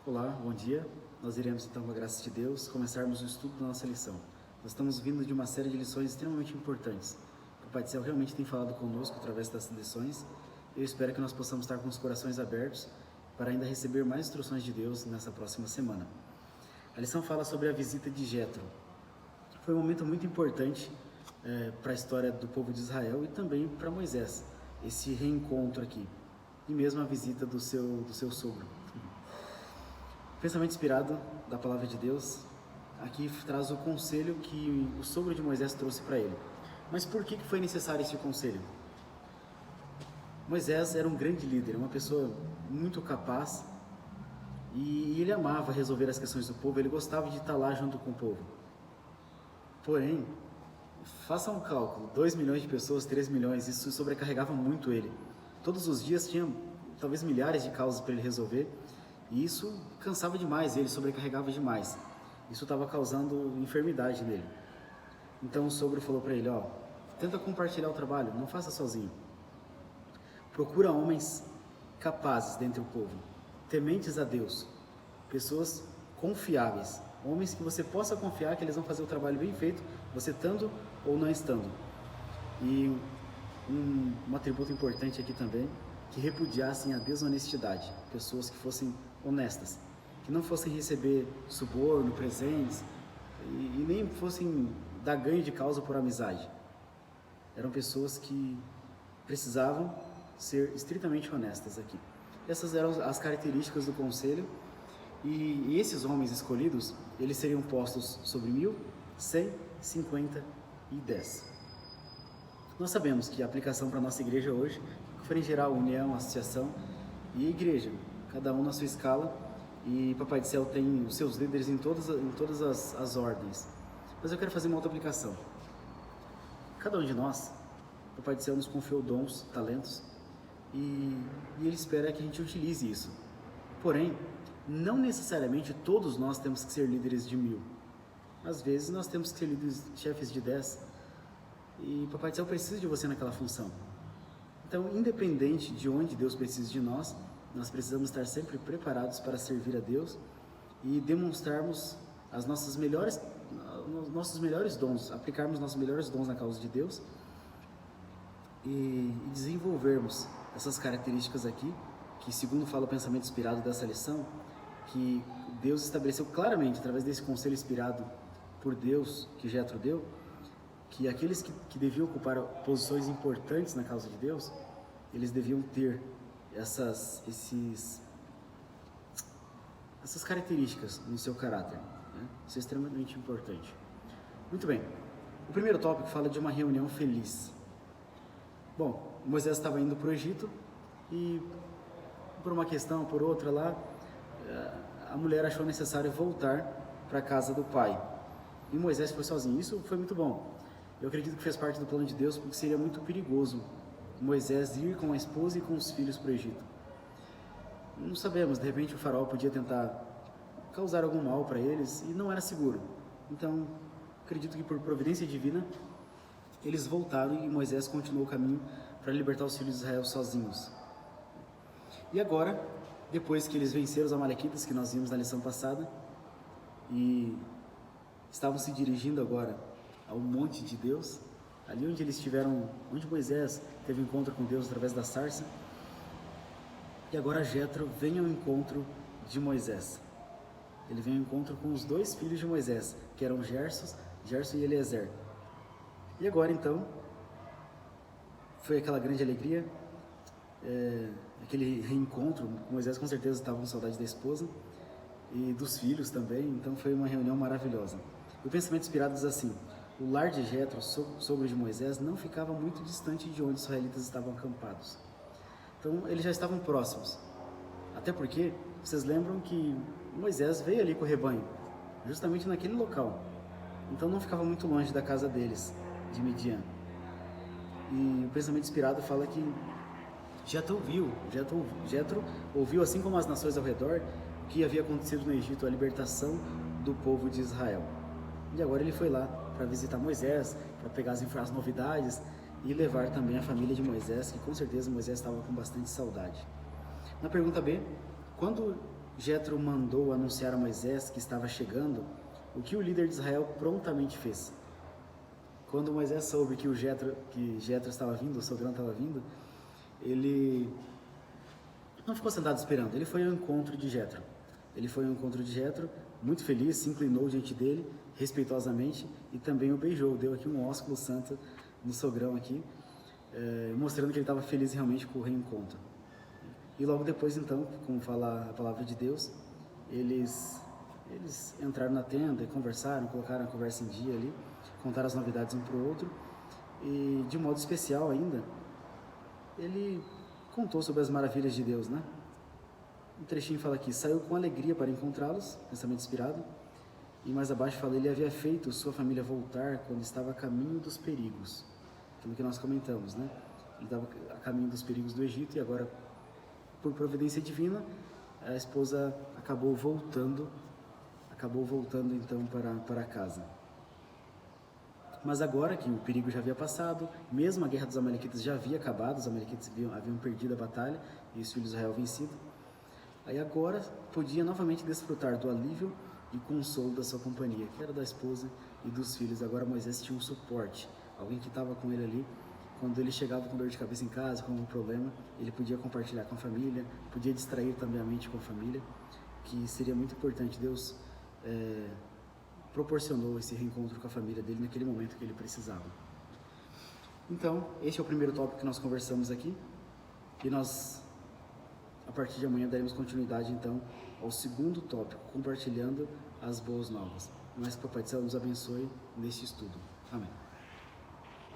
Olá, bom dia. Nós iremos então, com a graça de Deus, começarmos o estudo da nossa lição. Nós estamos vindo de uma série de lições extremamente importantes. O Pai do Céu realmente tem falado conosco através dessas lições. Eu espero que nós possamos estar com os corações abertos para ainda receber mais instruções de Deus nessa próxima semana. A lição fala sobre a visita de Jetro. Foi um momento muito importante para a história do povo de Israel e também para Moisés, esse reencontro aqui, e mesmo a visita do seu sogro. O pensamento inspirado da palavra de Deus aqui traz o conselho que o sogro de Moisés trouxe para ele. Mas por que foi necessário esse conselho? Moisés era um grande líder, uma pessoa muito capaz, e ele amava resolver as questões do povo, ele gostava de estar lá junto com o povo. Porém, faça um cálculo, 2 milhões de pessoas, 3 milhões, isso sobrecarregava muito ele. Todos os dias tinha talvez milhares de causas para ele resolver, e isso cansava demais, ele sobrecarregava demais. Isso estava causando enfermidade nele. Então o sogro falou para ele, tenta compartilhar o trabalho, não faça sozinho. Procura homens capazes dentre o povo, tementes a Deus, pessoas confiáveis, homens que você possa confiar que eles vão fazer o trabalho bem feito, você estando ou não estando. E um atributo importante aqui também, que repudiassem a desonestidade, pessoas que fossem honestas, que não fossem receber suborno, presentes e nem fossem dar ganho de causa por amizade. Eram pessoas que precisavam ser estritamente honestas aqui. Essas eram as características do conselho, e esses homens escolhidos, eles seriam postos sobre 1.000, 100, 50 e 10. Nós sabemos que a aplicação para a nossa igreja hoje foi em geral união, associação e igreja, cada um na sua escala, e Papai do Céu tem os seus líderes em todas as ordens. Mas eu quero fazer uma outra aplicação. Cada um de nós, Papai do Céu nos confiou dons, talentos, e Ele espera que a gente utilize isso. Porém, não necessariamente todos nós temos que ser líderes de 1.000. Às vezes nós temos que ser líderes, chefes de 10, e Papai do Céu precisa de você naquela função. Então, independente de onde Deus precisa de nós precisamos estar sempre preparados para servir a Deus e demonstrarmos nossos melhores dons, aplicarmos nossos melhores dons na causa de Deus e desenvolvermos essas características aqui, que segundo fala o pensamento inspirado dessa lição, que Deus estabeleceu claramente, através desse conselho inspirado por Deus, que Jetro deu, que aqueles que deviam ocupar posições importantes na causa de Deus, eles deviam ter essas características no seu caráter, né? Isso é extremamente importante. Muito bem, o primeiro tópico fala de uma reunião feliz. Bom, Moisés estava indo para o Egito e por uma questão, por outra lá, a mulher achou necessário voltar para a casa do pai. E Moisés foi sozinho. Isso foi muito bom. Eu acredito que fez parte do plano de Deus, porque seria muito perigoso Moisés ir com a esposa e com os filhos para o Egito. Não sabemos, de repente o faraó podia tentar causar algum mal para eles e não era seguro. Então, acredito que por providência divina, eles voltaram e Moisés continuou o caminho para libertar os filhos de Israel sozinhos. E agora, depois que eles venceram os amalequitas, que nós vimos na lição passada, e estavam se dirigindo agora ao monte de Deus, ali onde Moisés teve encontro com Deus através da sarça, e agora Jetro vem ao encontro de Moisés. Ele vem ao encontro com os 2 filhos de Moisés, que eram Gerson e Eliezer. E agora então, foi aquela grande alegria, aquele reencontro. Moisés com certeza estava com saudade da esposa e dos filhos também, então foi uma reunião maravilhosa. O pensamento inspirado diz assim: o lar de Jetro, sogro de Moisés, não ficava muito distante de onde os israelitas estavam acampados. Então, eles já estavam próximos. Até porque, vocês lembram que Moisés veio ali com o rebanho, justamente naquele local. Então, não ficava muito longe da casa deles, de Midian. E o pensamento inspirado fala que Jetro ouviu, assim como as nações ao redor, o que havia acontecido no Egito, a libertação do povo de Israel. E agora ele foi lá para visitar Moisés, para pegar as novidades e levar também a família de Moisés, que com certeza Moisés estava com bastante saudade. Na pergunta B, quando Jetro mandou anunciar a Moisés que estava chegando, o que o líder de Israel prontamente fez. Quando Moisés soube que Jetro estava vindo, o sogrão estava vindo, ele não ficou sentado esperando, ele foi ao encontro de Jetro. Ele foi ao encontro de Jetro, muito feliz, se inclinou diante dele, respeitosamente, e também o beijou, deu aqui um ósculo santo no sogrão aqui, mostrando que ele estava feliz realmente com o reencontro. E logo depois, então, como fala a palavra de Deus, eles entraram na tenda e conversaram, colocaram a conversa em dia ali, contaram as novidades um para o outro, e de modo especial ainda, ele contou sobre as maravilhas de Deus, né? Um trechinho fala aqui: saiu com alegria para encontrá-los, pensamento inspirado, e mais abaixo fala: ele havia feito sua família voltar quando estava a caminho dos perigos, aquilo que nós comentamos, né? Ele estava a caminho dos perigos do Egito e agora, por providência divina, a esposa acabou voltando então para casa. Mas agora que o perigo já havia passado, mesmo a guerra dos Amalequitas já havia acabado, os Amalequitas haviam perdido a batalha e os filhos de Israel vencido, aí agora podia novamente desfrutar do alívio e consolo da sua companhia, que era da esposa e dos filhos. Agora Moisés tinha um suporte, alguém que estava com ele ali. Quando ele chegava com dor de cabeça em casa, com algum problema, ele podia compartilhar com a família, podia distrair também a mente com a família, que seria muito importante. Deus proporcionou esse reencontro com a família dele naquele momento que ele precisava. Então, esse é o primeiro tópico que nós conversamos aqui, e nós, a partir de amanhã, daremos continuidade então ao segundo tópico, compartilhando as boas novas. Mas que o Papai do Céu nos abençoe neste estudo. Amém.